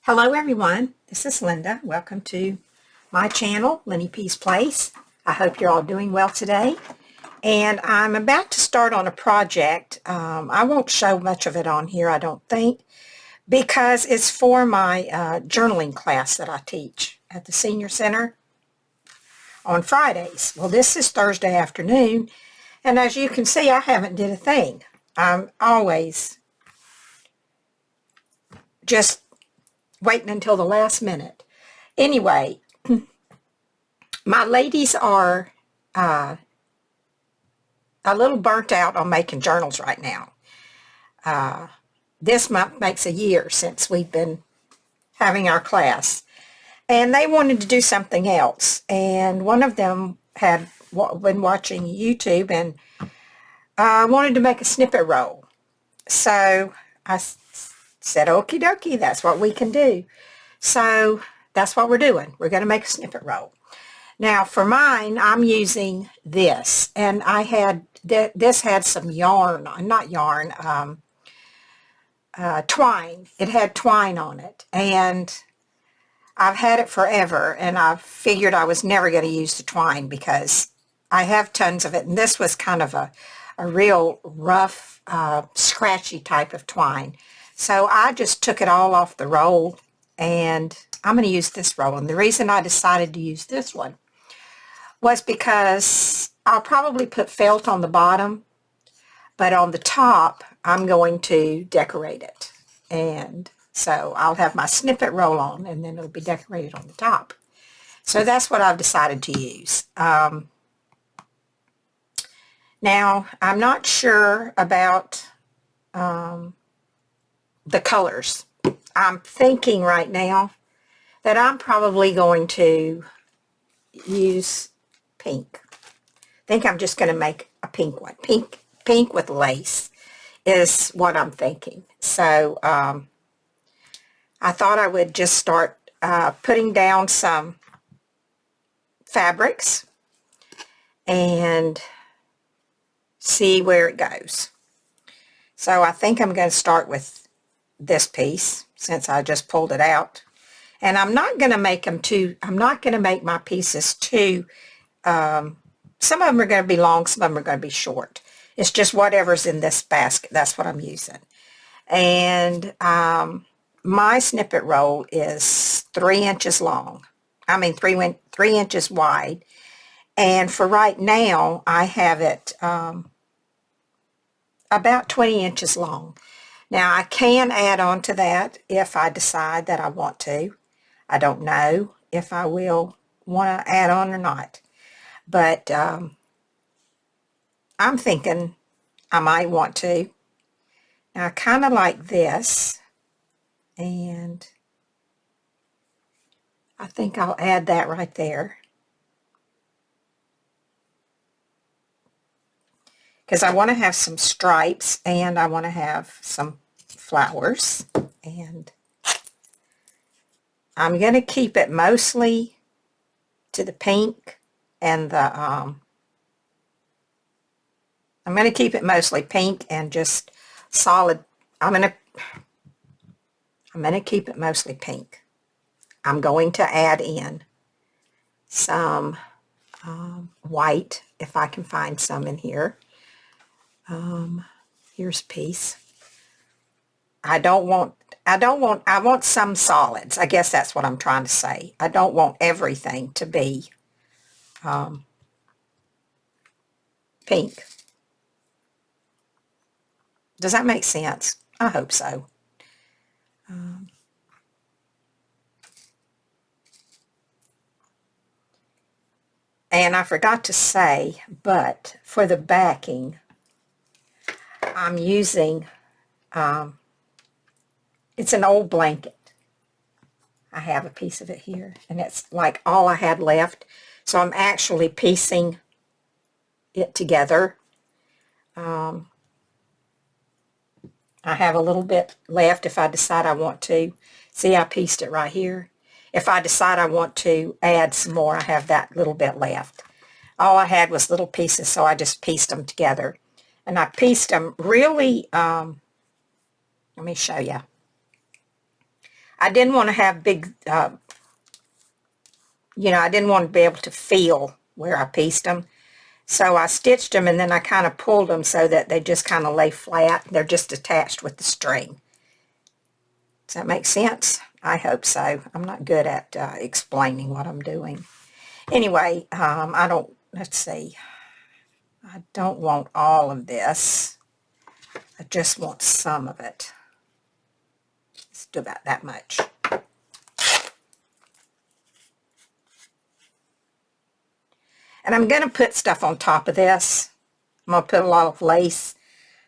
Hello everyone, this is Linda. Welcome to my channel, Lenny P's Place. I hope you're all doing well today. And I'm about to start on a project. I won't show much of it on here, I don't think, because it's for my journaling class that I teach at the Senior Center on Fridays. Well, this is Thursday afternoon, and as you can see, I haven't did a thing. I'm always just waiting until the last minute. Anyway, my ladies are a little burnt out on making journals right now. This month makes a year since we've been having our class. And they wanted to do something else. And one of them had been watching YouTube and wanted to make a snippet roll. So I said, okie dokie, that's what we can do. So that's what we're doing. We're going to make a snippet roll. Now for mine, I'm using this, and I had, this had some yarn, not yarn, twine. It had twine on it, and I've had it forever, and I figured I was never going to use the twine because I have tons of it, and this was kind of a real rough, scratchy type of twine. So I just took it all off the roll, and I'm going to use this roll. And the reason I decided to use this one was because I'll probably put felt on the bottom, but on the top, I'm going to decorate it. And so I'll have my snippet roll on, and then it'll be decorated on the top. So that's what I've decided to use. Now, I'm not sure about the colors. I'm thinking right now that I'm probably going to use pink. I think I'm just going to make a pink one. Pink with lace is what I'm thinking. So I thought I would just start putting down some fabrics and see where it goes. So I think I'm going to start with this piece since I just pulled it out. And I'm not going to make them too, I'm not going to make my pieces too, some of them are going to be long, some of them are going to be short. It's just whatever's in this basket, that's what I'm using. And my snippet roll is 3 inches long. I mean 3 inches wide. And for right now, I have it about 20 inches long. Now I can add on to that if I decide that I want to. I don't know if I will want to add on or not. But I'm thinking I might want to. Now I kind of like this, and I think I'll add that right there. Because I want to have some stripes, and I want to have some flowers. And I'm going to keep it mostly to the pink and the, I'm going to keep it mostly pink and just solid. I'm going to keep it mostly pink. I'm going to add in some white, if I can find some in here. Here's a piece. I want some solids. I guess that's what I'm trying to say. I don't want everything to be pink. Does that make sense? I hope so. And I forgot to say, but for the backing, I'm using, it's an old blanket. I have a piece of it here, and it's like all I had left. So I'm actually piecing it together. I have a little bit left if I decide I want to. See, I pieced it right here. If I decide I want to add some more, I have that little bit left. All I had was little pieces, so I just pieced them together. And I pieced them really, let me show you. I didn't want to have big, you know, I didn't want to be able to feel where I pieced them. So I stitched them and then I kind of pulled them so that they just kind of lay flat. They're just attached with the string. Does that make sense? I hope so. I'm not good at explaining what I'm doing. Anyway, let's see. I don't want all of this. I just want some of it. Let's do about that much. And I'm going to put stuff on top of this. I'm going to put a lot of lace,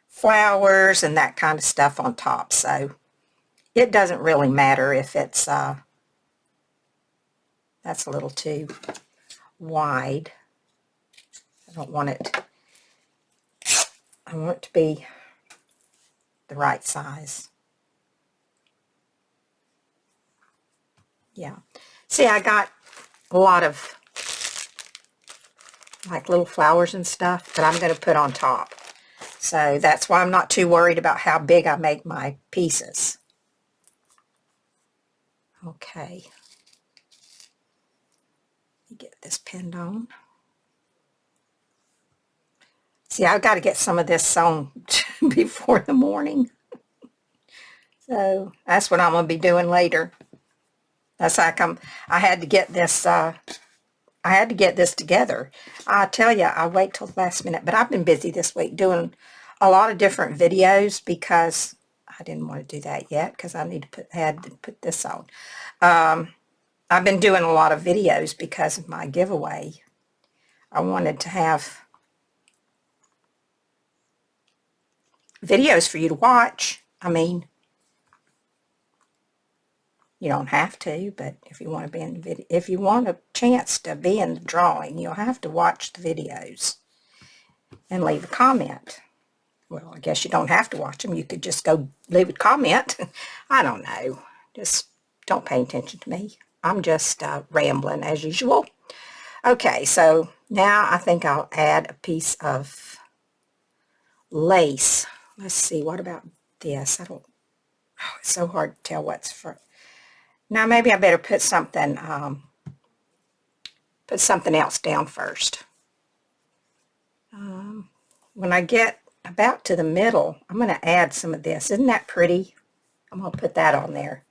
flowers, and that kind of stuff on top. So it doesn't really matter if it's, that's a little too wide. I don't want it, I want it to be the right size. Yeah. See, I got a lot of like little flowers and stuff that I'm going to put on top. So that's why I'm not too worried about how big I make my pieces. Okay. Get this pinned on. See, I've got to get some of this sewn before the morning. So that's what I'm going to be doing later. That's like I had to get this, I had to get this together. I tell you, I wait till the last minute, but I've been busy this week doing a lot of different videos because I didn't want to do that yet because I need to had to put this on. I've been doing a lot of videos because of my giveaway. I wanted to have videos for you to watch. I mean, you don't have to, but if you want to be in the video, if you want a chance to be in the drawing, you'll have to watch the videos and leave a comment. Well, I guess you don't have to watch them. You could just go leave a comment. I don't know. Just don't pay attention to me. I'm just rambling as usual. Okay, so now I think I'll add a piece of lace. Let's see, what about this? I don't, oh, it's so hard to tell what's for. Now maybe I better put something else down first. When I get about to the middle, I'm going to add some of this. Isn't that pretty? I'm going to put that on there.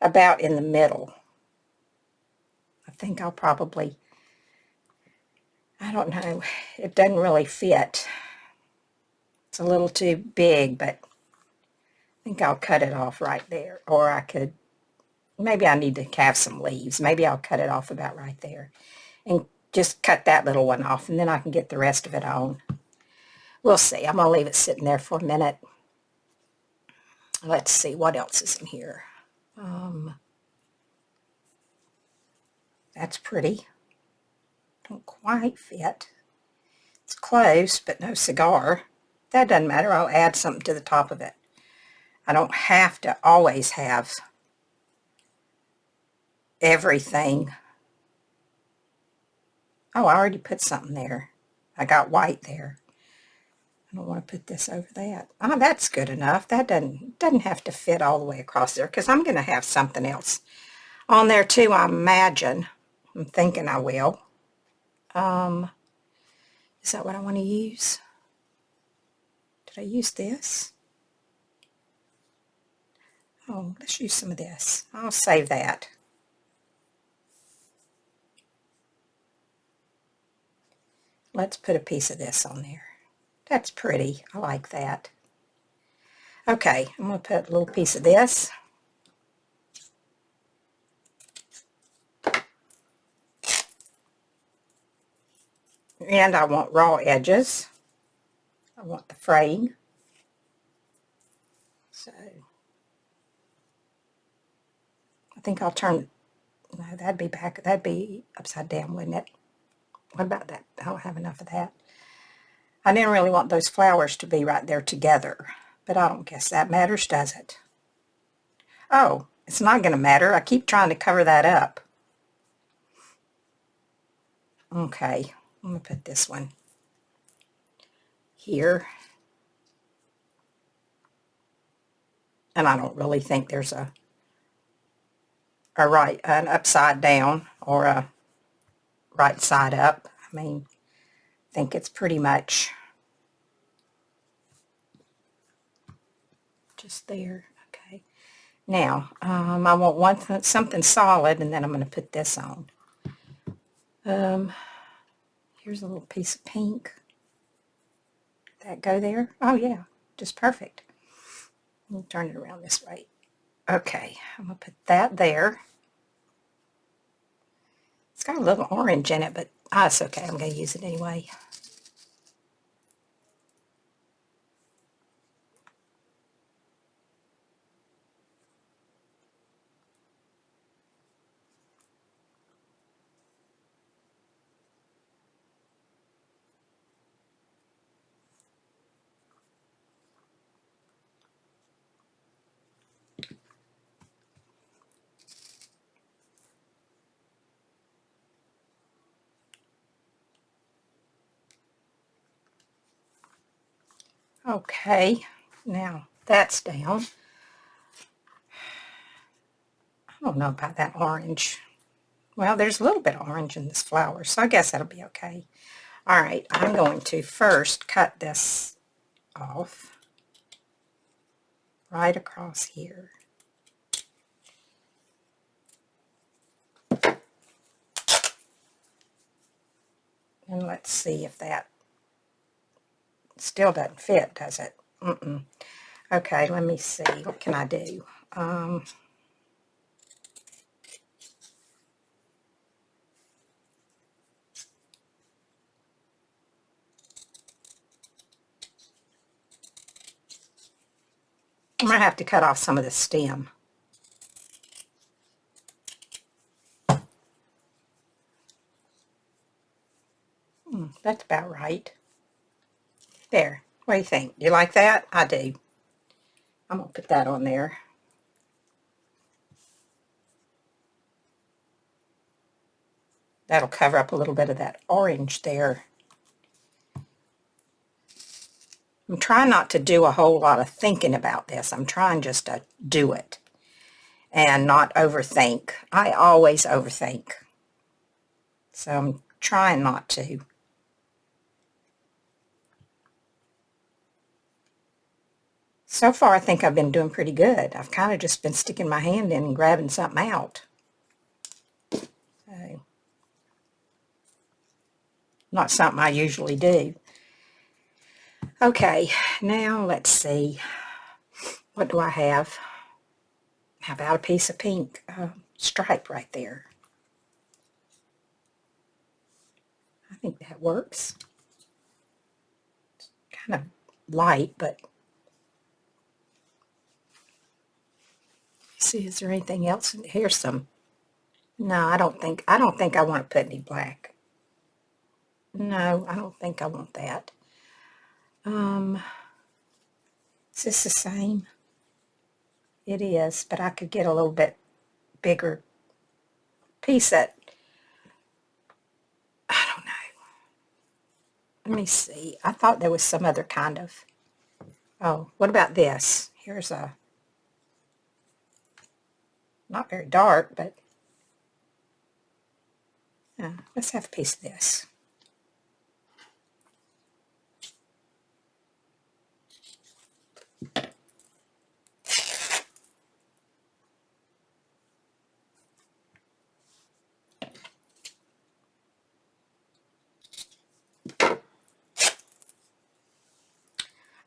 About in the middle. I think I'll probably, I don't know, it doesn't really fit. It's a little too big, but I think I'll cut it off right there. Or I could, maybe I need to have some leaves. Maybe I'll cut it off about right there. And just cut that little one off, and then I can get the rest of it on. We'll see. I'm going to leave it sitting there for a minute. Let's see, what else is in here? That's pretty. Don't quite fit. It's close, but no cigar. That doesn't matter. I'll add something to the top of it. I don't have to always have everything. Oh, I already put something there. I got white there. I don't want to put this over that. Oh, that's good enough. That doesn't have to fit all the way across there because I'm going to have something else on there too, I imagine. I'm thinking I will. Is that what I want to use? Did I use this? Oh, let's use some of this. I'll save that. Let's put a piece of this on there. That's pretty. I like that. Okay, I'm going to put a little piece of this. And I want raw edges. I want the fraying. So, I think I'll turn, no, that'd be upside down, wouldn't it? What about that? I don't have enough of that. I didn't really want those flowers to be right there together, but I don't guess that matters, does it? Oh, it's not going to matter. I keep trying to cover that up. Okay, I'm going to put this one here. And I don't really think there's a or right, an upside down or a right side up. I mean, I think it's pretty much just there. Okay. Now, I want something solid, and then I'm going to put this on. Here's a little piece of pink. Did that go there? Oh, yeah. Just perfect. Let me turn it around this way. Okay. I'm going to put that there. It's got a little orange in it, but it's okay. I'm going to use it anyway. Okay, now that's down. I don't know about that orange. Well, there's a little bit of orange in this flower, so I guess that'll be okay. All right, I'm going to first cut this off right across here. And let's see if that still doesn't fit, does it? Okay, let me see. What can I do? I'm going to have to cut off some of the stem. That's about right. There. What do you think? Do you like that? I do. I'm going to put that on there. That'll cover up a little bit of that orange there. I'm trying not to do a whole lot of thinking about this. I'm trying just to do it and not overthink. I always overthink. So I'm trying not to. So far, I think I've been doing pretty good. I've kind of just been sticking my hand in and grabbing something out. So, not something I usually do. Okay, now let's see. What do I have? How about a piece of pink stripe right there? I think that works. It's kind of light, but see, is there anything else? Here's some. No, I don't think I want to put any black. No, I don't think I want that. Is this the same? It is, but I could get a little bit bigger piece that, I don't know. Let me see. I thought there was some other kind of, oh, what about this? Here's a, not very dark, but let's have a piece of this.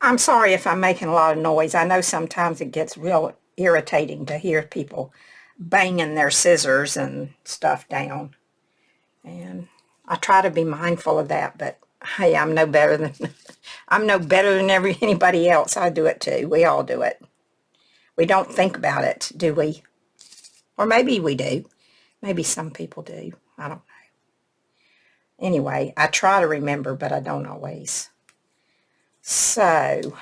I'm sorry if I'm making a lot of noise. I know sometimes it gets real irritating to hear people banging their scissors and stuff down. And I try to be mindful of that, but hey, I'm no better than anybody else. I do it too. We all do it. We don't think about it, do we? Or maybe we do. Maybe some people do. I don't know. Anyway, I try to remember, but I don't always. So,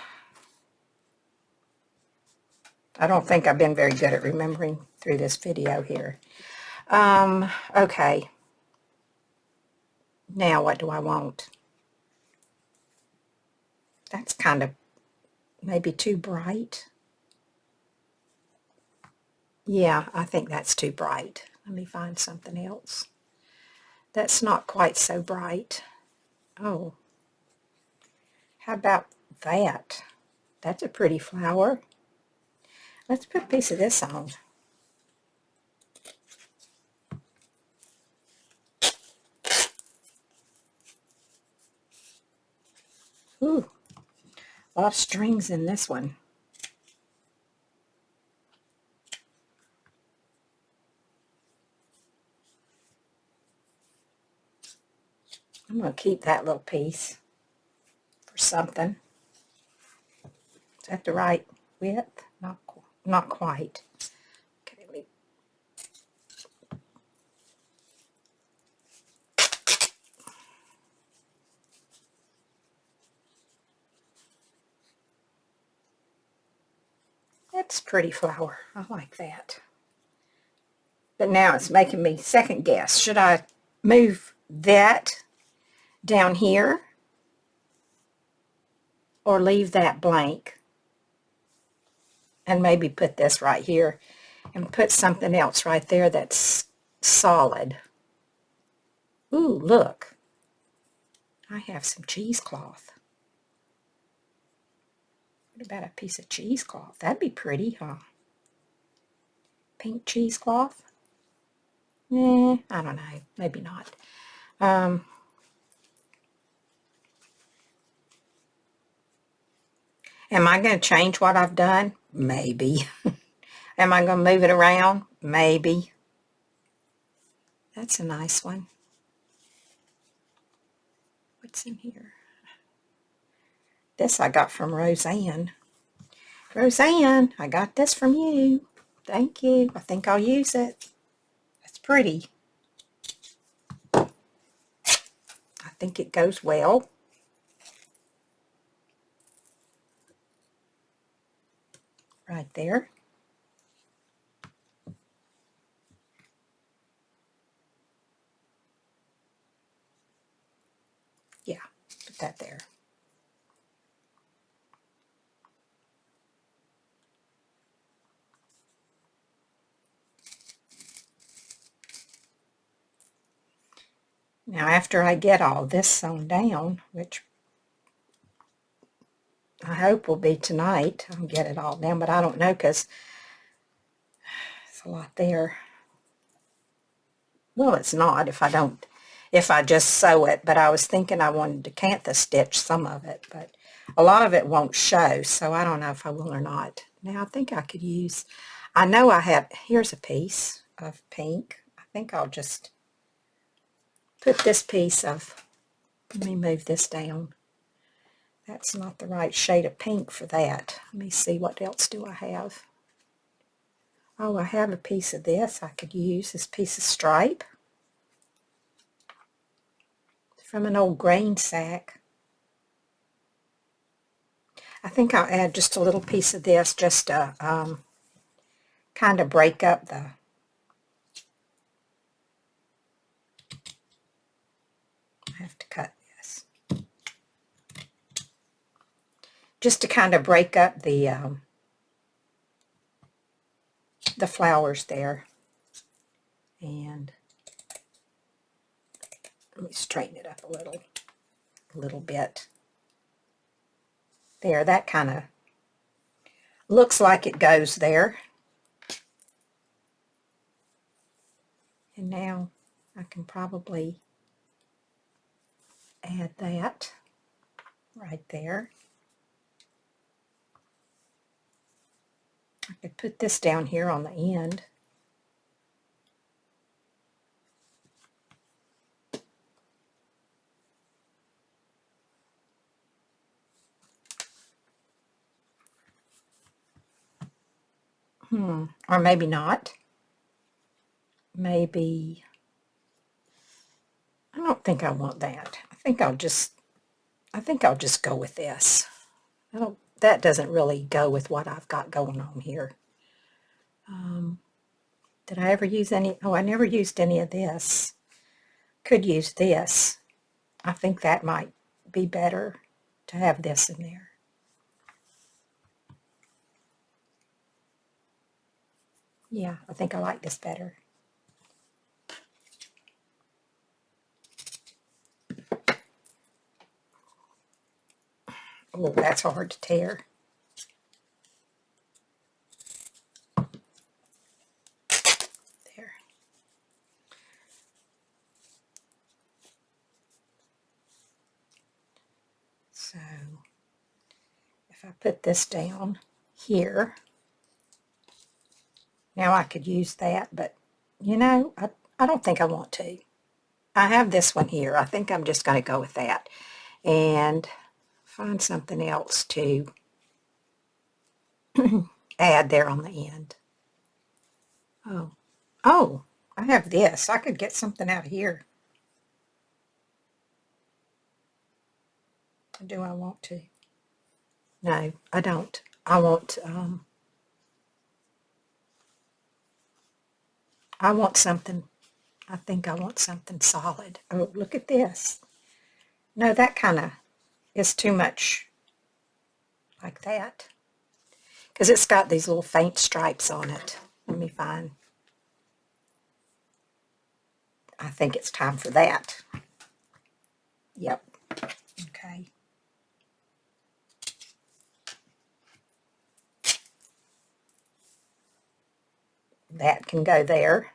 I don't think I've been very good at remembering through this video here. Okay. Now what do I want? That's kind of maybe too bright. Yeah, I think that's too bright. Let me find something else. That's not quite so bright. Oh, how about that? That's a pretty flower. Let's put a piece of this on. Ooh, a lot of strings in this one. I'm going to keep that little piece for something. Is that the right width? Not quite. Okay, that's a pretty flower. I like that. But now it's making me second guess. Should I move that down here or leave that blank and maybe put this right here and put something else right there that's solid? Ooh, look. I have some cheesecloth. What about a piece of cheesecloth? That'd be pretty, huh? Pink cheesecloth? I don't know. Maybe not. Am I going to change what I've done? Maybe. Am I going to move it around? Maybe. That's a nice one. What's in here? This I got from Roseanne. Roseanne, I got this from you. Thank you. I think I'll use it. It's pretty. I think it goes well. Right there. Yeah, put that there. Now after I get all this sewn down, which I hope will be tonight, I'll get it all down, but I don't know because it's a lot there. Well, it's not if I just sew it, but I was thinking I wanted to cantha stitch some of it, but a lot of it won't show, so I don't know if I will or not. Now I think I could use, I know I have, here's a piece of pink. I think I'll just put this piece of, let me move this down. That's not the right shade of pink for that. Let me see, what else do I have? Oh, I have a piece of this I could use, this piece of stripe from an old grain sack. I think I'll add just a little piece of this just to kind of break up the, I have to cut this, just to kind of break up the flowers there. And let me straighten it up a little bit. There, that kind of looks like it goes there. And now I can probably add that right there. I could put this down here on the end. Or maybe not. Maybe, I don't think I want that. I think I'll just go with this. That doesn't really go with what I've got going on here. Did I ever use any? Oh, I never used any of this. Could use this. I think that might be better to have this in there. Yeah, I think I like this better. Oh, that's hard to tear. There. So, if I put this down here, now I could use that, but you know, I don't think I want to. I have this one here. I think I'm just going to go with that and find something else to add there on the end. Oh, I have this. I could get something out here. Do I want to? No, I don't. I want something, I think I want something solid. Oh, look at this. No, that kind of is too much like that. Because it's got these little faint stripes on it. Let me find. I think it's time for that. Yep. Okay. That can go there.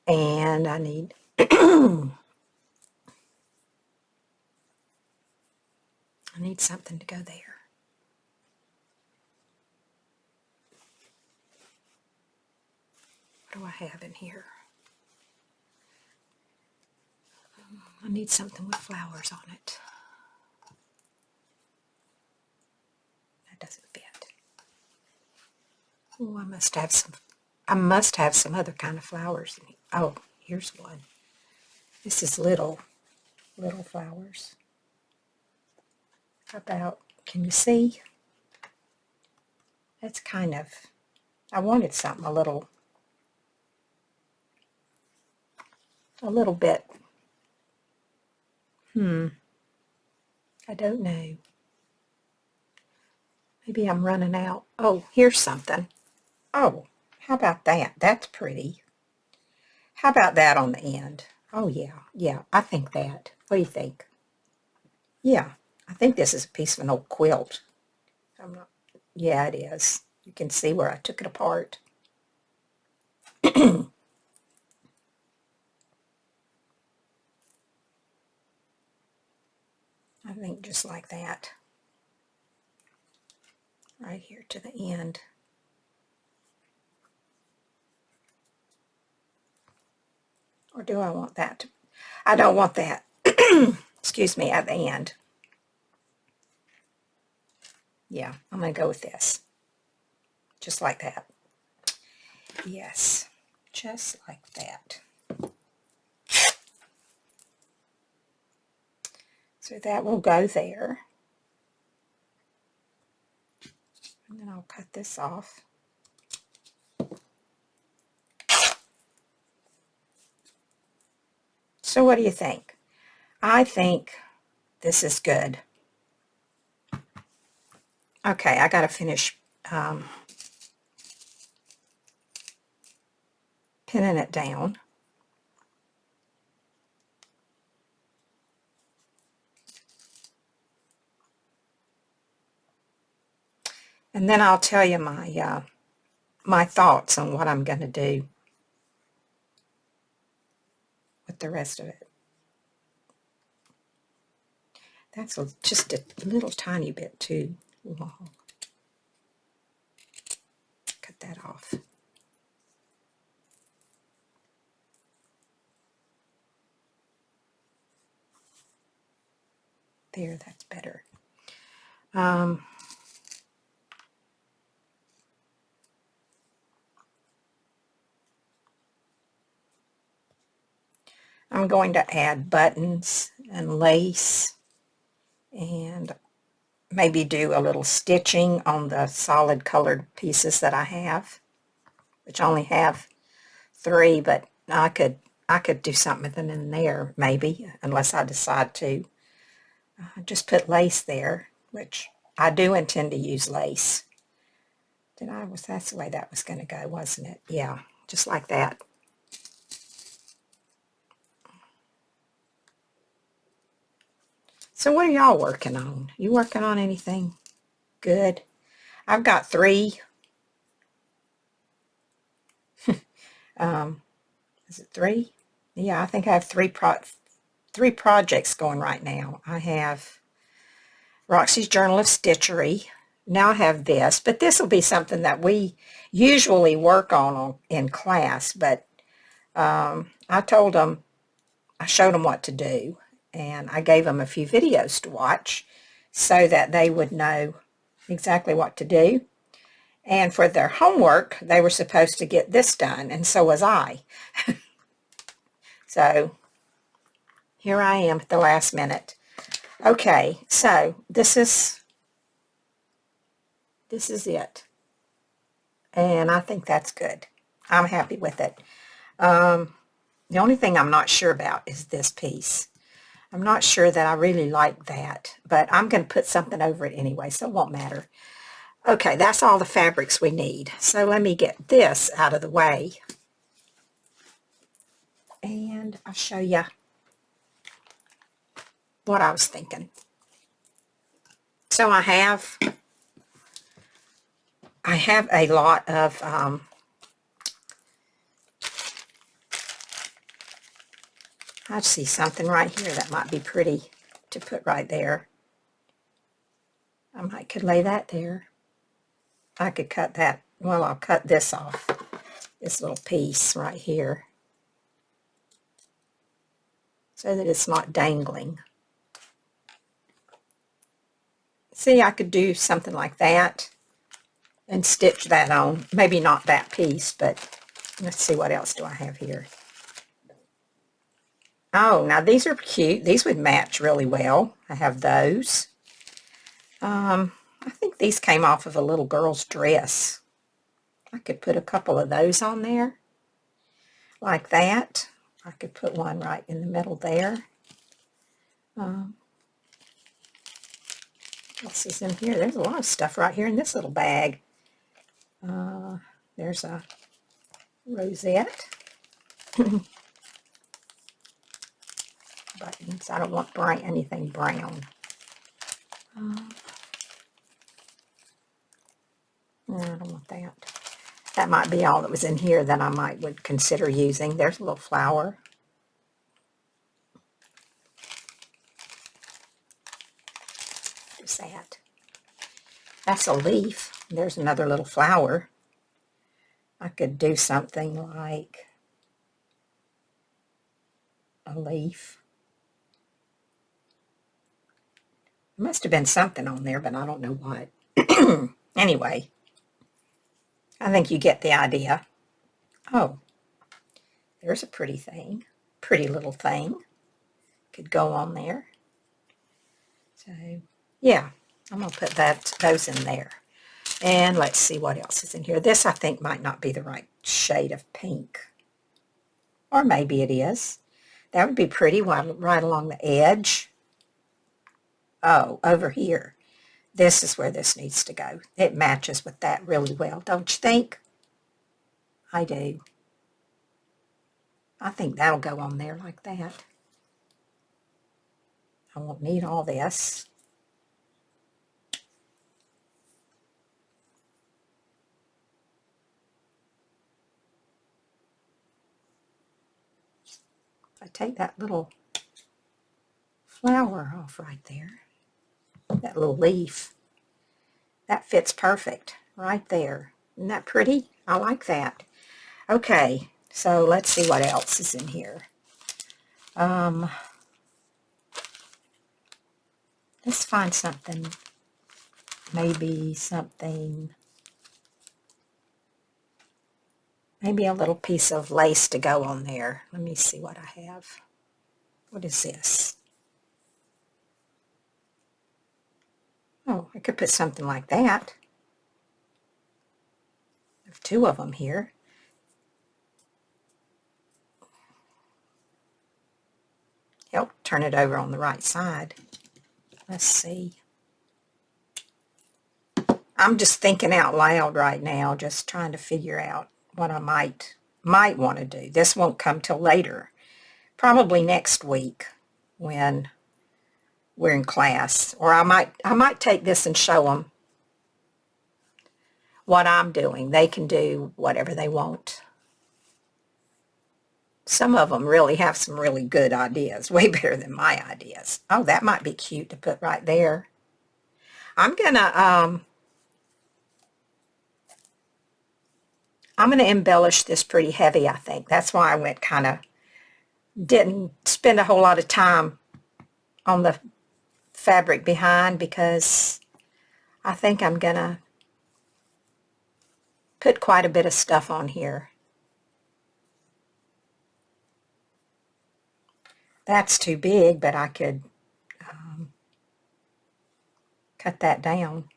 And I need I need something to go there. What do I have in here? I need something with flowers on it. That doesn't fit. Oh, I must have some other kind of flowers. Oh, here's one. This is little flowers. How about, can you see? That's kind of, I wanted something a little bit, I don't know. Maybe I'm running out. Oh, here's something. Oh, how about that? That's pretty. How about that on the end? Oh, yeah, I think that. What do you think? Yeah, I think this is a piece of an old quilt. I'm not, yeah, it is. You can see where I took it apart. I think just like that. Right here to the end. Or do I want that? I don't want that. Excuse me, at the end. Yeah, I'm going to go with this. Just like that. Yes, just like that. So that will go there. And then I'll cut this off. So what do you think? I think this is good. Okay, I got to finish pinning it down. And then I'll tell you my my thoughts on what I'm going to do with the rest of it. That's just a little tiny bit too long. Cut that off. There, that's better. I'm going to add buttons and lace and maybe do a little stitching on the solid colored pieces that I have, which I only have 3, but I could do something in there maybe, unless I decide to just put lace there, which I do intend to use lace. That's the way that was going to go, wasn't it? Yeah, just like that. So what are y'all working on? You working on anything good? I've got 3. Is it 3? Yeah, I think I have 3 projects going right now. I have Roxy's Journal of Stitchery. Now I have this, but this will be something that we usually work on in class, but I showed them what to do, and I gave them a few videos to watch so that they would know exactly what to do. And for their homework, they were supposed to get this done, and so was I. So here I am at the last minute. Okay, so this is it. And I think that's good. I'm happy with it. The only thing I'm not sure about is this piece. I'm not sure that I really like that, but I'm going to put something over it anyway, so it won't matter. Okay, that's all the fabrics we need. So let me get this out of the way. And I'll show you what I was thinking. So I have a lot of I see something right here that might be pretty to put right there. I could lay that there. I could cut that. Well, I'll cut this off, this little piece right here, so that it's not dangling. See, I could do something like that and stitch that on. Maybe not that piece, but let's see, what else do I have here? Oh, now these are cute. These would match really well. I have those. I think these came off of a little girl's dress. I could put a couple of those on there, like that. I could put one right in the middle there. What else is in here? There's a lot of stuff right here in this little bag. There's a rosette. Buttons. I don't want anything brown. No, I don't want that. That might be all that was in here that I would consider using. There's a little flower. What's that? That's a leaf. There's another little flower. I could do something like a leaf. There must have been something on there, but I don't know what. Anyway, I think you get the idea. Oh, there's a pretty thing. Pretty little thing. Could go on there. So, yeah, I'm going to put those in there. And let's see what else is in here. This, I think, might not be the right shade of pink. Or maybe it is. That would be pretty right along the edge. Oh, over here. This is where this needs to go. It matches with that really well, don't you think? I do. I think that'll go on there like that. I won't need all this. I take that little flower off right there, that little leaf, that fits perfect right there. Isn't that pretty? I like that. Okay, so let's see what else is in here. Let's find something, maybe a little piece of lace to go on there. Let me see what I have. What is this? Oh, I could put something like that. I have 2 of them here. Help turn it over on the right side. Let's see. I'm just thinking out loud right now, just trying to figure out what I might want to do. This won't come till later, probably next week when we're in class. Or I might take this and show them what I'm doing. They can do whatever they want. Some of them really have some really good ideas, way better than my ideas. Oh, that might be cute to put right there. I'm gonna embellish this pretty heavy, I think. That's why I went didn't spend a whole lot of time on the fabric behind, because I think I'm gonna put quite a bit of stuff on here. That's too big, but I could cut that down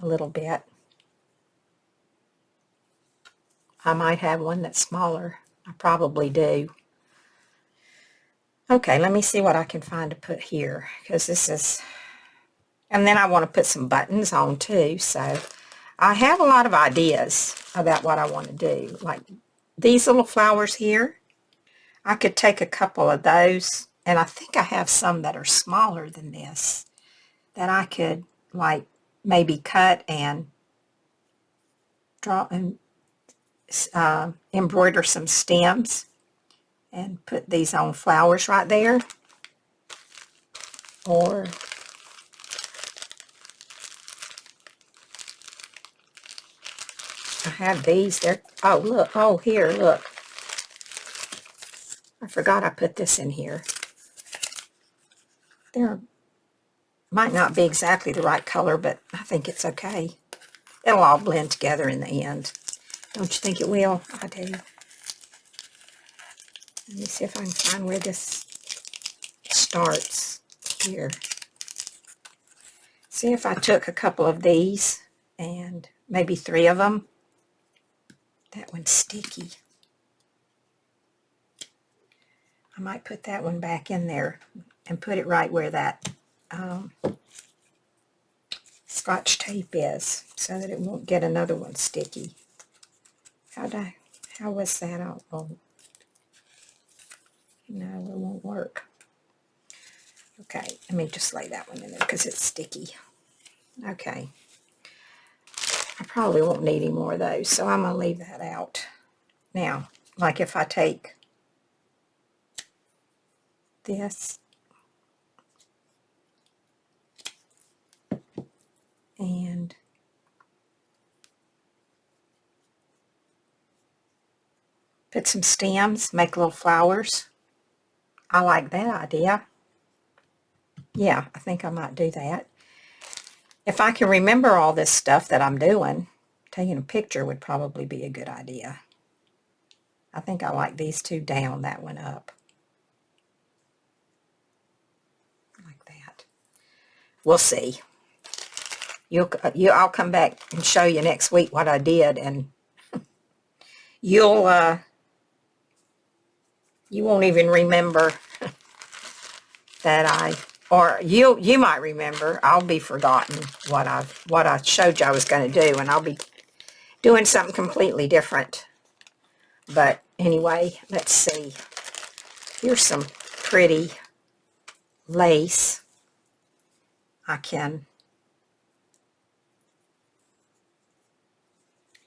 a little bit. I might have one that's smaller. I probably do. Okay, let me see what I can find to put here, because this is, and then I want to put some buttons on too, so I have a lot of ideas about what I want to do. Like these little flowers here, I could take a couple of those, and I think I have some that are smaller than this that I could like maybe cut and draw and embroider some stems and put these on flowers right there. Or I have these. They're, oh look, oh here, look. I forgot I put this in here. They're might not be exactly the right color, but I think it's okay. It'll all blend together in the end. Don't you think it will? I do. Let me see if I can find where this starts here. See if I took a couple of these and maybe 3 of them. That one's sticky. I might put that one back in there and put it right where that Scotch tape is, so that it won't get another one sticky. How was that? Oh, no, it won't work. Okay, let me just lay that one in there because it's sticky. Okay. I probably won't need any more of those, so I'm going to leave that out. Now, like if I take this and put some stems, make little flowers. I like that idea. Yeah, I think I might do that. If I can remember all this stuff that I'm doing, taking a picture would probably be a good idea. I think I like these 2 down, that one up. Like that. We'll see. I'll come back and show you next week what I did, and you won't even remember that or you might remember. I'll be forgotten what I showed you I was going to do, and I'll be doing something completely different. But anyway, let's see. Here's some pretty lace I can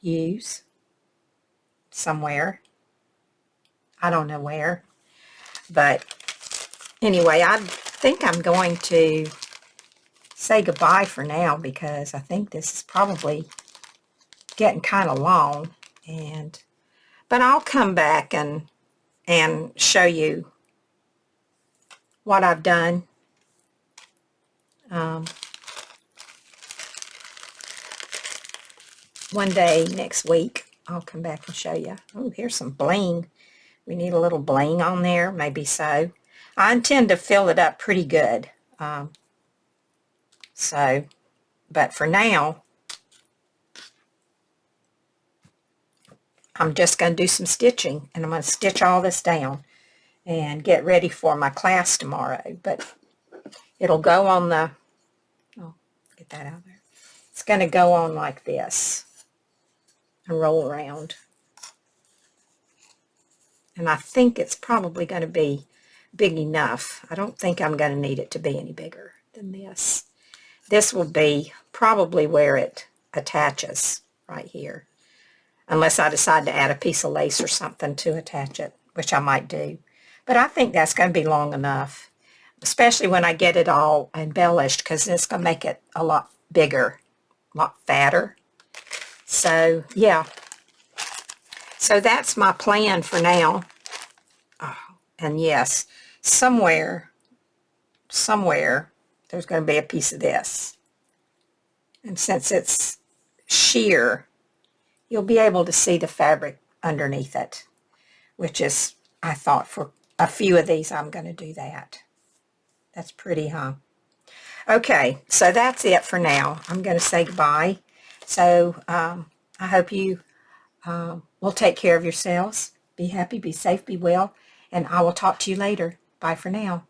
use somewhere. I don't know where. But anyway, I think I'm going to say goodbye for now, because I think this is probably getting kind of long. But I'll come back and show you what I've done. One day next week, I'll come back and show you. Oh, here's some bling. We need a little bling on there, maybe so. I intend to fill it up pretty good. But for now, I'm just going to do some stitching, and I'm going to stitch all this down and get ready for my class tomorrow. But it'll go on the, oh, that out there. It's going to go on like this and roll around. And I think it's probably going to be big enough. I don't think I'm going to need it to be any bigger than this. This will be probably where it attaches right here. Unless I decide to add a piece of lace or something to attach it, which I might do. But I think that's going to be long enough, especially when I get it all embellished, because it's going to make it a lot bigger, a lot fatter. So, yeah. So that's my plan for now. Oh, and yes, somewhere, there's going to be a piece of this. And since it's sheer, you'll be able to see the fabric underneath it, which is, I thought, for a few of these, I'm going to do that. That's pretty, huh? Okay, so that's it for now. I'm going to say goodbye. So I hope you will take care of yourselves. Be happy, be safe, be well, and I will talk to you later. Bye for now.